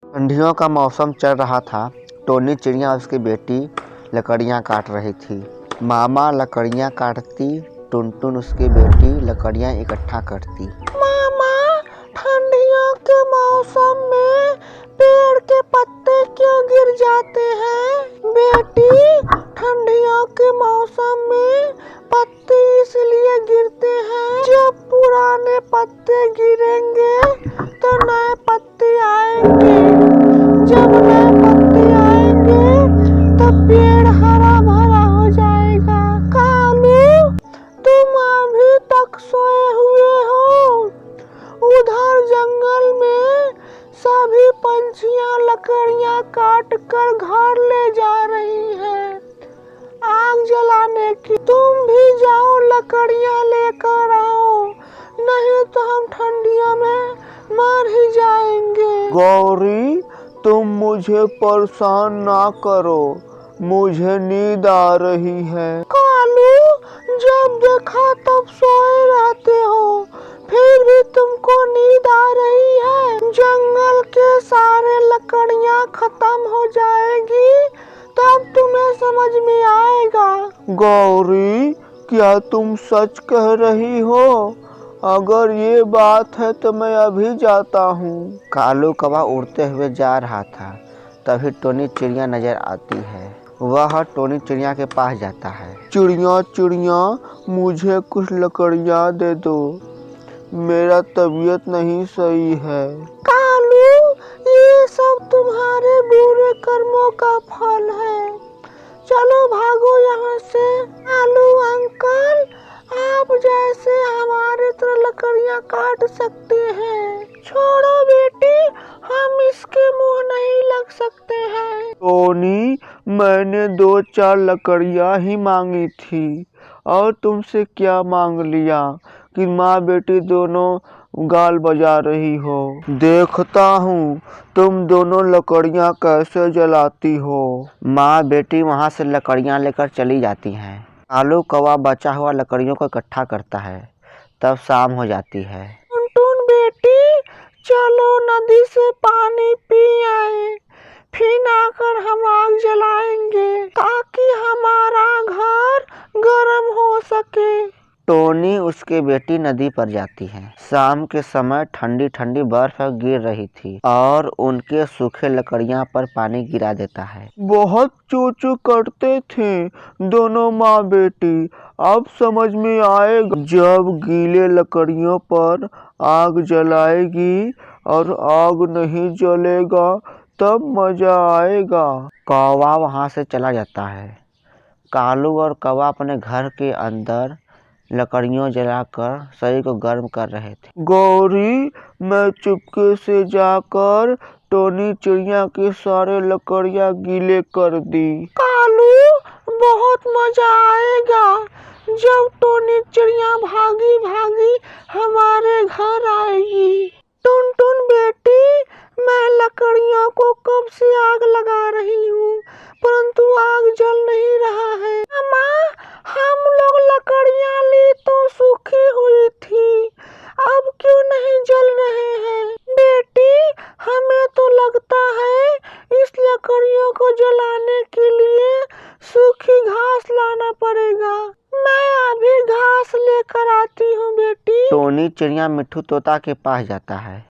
ठंडियों का मौसम चल रहा था। टोनी चिड़िया और उसकी बेटी लकड़ियाँ काट रही थी। मामा लकड़ियाँ काटती, टुनटुन उसकी बेटी लकड़ियाँ इकट्ठा करती। मामा, ठंडियों के मौसम में पेड़ के पत्ते क्यों गिर जाते हैं? बेटी, ठंडियों के मौसम में पत्ते इसलिए गिरते हैं, जब पुराने पत्ते गिरेंगे तो नए पत्ते आएंगे। जब नए पत्ते आएंगे तो पेड़ हरा भरा हो जाएगा। कालू, तुम अभी तक सोए हुए हो? उधर जंगल में सभी पंछियां लकड़ियां काट कर घर ले जा रही हैं आग जलाने की। तुम भी जाओ, लकड़ियां लेकर आओ, नहीं तो हम ठंडियों में मर ही जाएंगे। गौरी, तुम मुझे परेशान ना करो, मुझे नींद आ रही है। कालू, जब देखा तब सोए रहते हो, फिर भी तुमको नींद आ रही है। जंगल के सारे लकड़ियां खत्म हो जाएगी, तब तुम्हें समझ में आएगा। गौरी, क्या तुम सच कह रही हो? अगर ये बात है तो मैं अभी जाता हूँ। कालू कौवा उड़ते हुए जा रहा था। तभी टोनी चिड़िया नजर आती है। वह टोनी चिड़िया के पास जाता है। चिड़िया चिड़िया, मुझे कुछ लकड़ियाँ दे दो, मेरा तबीयत नहीं सही है। कालू, ये सब तुम्हारे बुरे कर्मों का फल है। चलो भागो यहाँ से। कालू अंकल, आप जैसे हमारे तरह लकड़ियाँ काट सकते हैं। छोड़ो बेटी, हम इसके मुंह नहीं लग सकते हैं। टोनी, मैंने 2-4 लकड़ियाँ ही मांगी थी और तुमसे क्या मांग लिया कि माँ बेटी दोनों गाल बजा रही हो। देखता हूँ तुम दोनों लकड़ियाँ कैसे जलाती हो। माँ बेटी वहाँ से लकड़ियाँ लेकर चली जाती हैं। कालू कौवा बचा हुआ लकड़ियों को इकट्ठा करता है। तब शाम हो जाती है। टुनटुन बेटी, चलो नदी से पानी पी आए, फिर आकर हम आग जलाएंगे ताकि हमारा घर गर्म हो सके। टोनी उसकी बेटी नदी पर जाती है। शाम के समय ठंडी ठंडी बर्फ गिर रही थी और उनके सूखे लकड़ियां पर पानी गिरा देता है। बहुत चूचू करते थे दोनों माँ बेटी, अब समझ में आएगा। जब गीले लकड़ियों पर आग जलाएगी और आग नहीं जलेगा तब मजा आएगा। कौवा वहां से चला जाता है। कालू और कौवा अपने घर के अंदर लकड़ियों जलाकर शरीर को गर्म कर रहे थे। गौरी, मैं चुपके से जाकर टोनी चिड़िया के सारे लकड़ियाँ गीले कर दी। कालू, बहुत मजा आएगा जब टोनी चिड़िया भागी भागी हमारे घर आएगी। टुनटुन बेटी, मैं लकड़ियों को कब से आग लगा रही हूँ, परंतु आग जल नहीं रहा है। मामा, हम लोग लकड़ियाँ ली तो सूखी हुई थी, अब क्यों नहीं जल रहे हैं? बेटी, हमें तो लगता है इस लकड़ियों को जलाने के लिए सूखी घास लाना पड़ेगा। मैं अभी घास लेकर आती हूँ बेटी। टोनी चिड़िया मिट्ठू तोता के पास जाता है।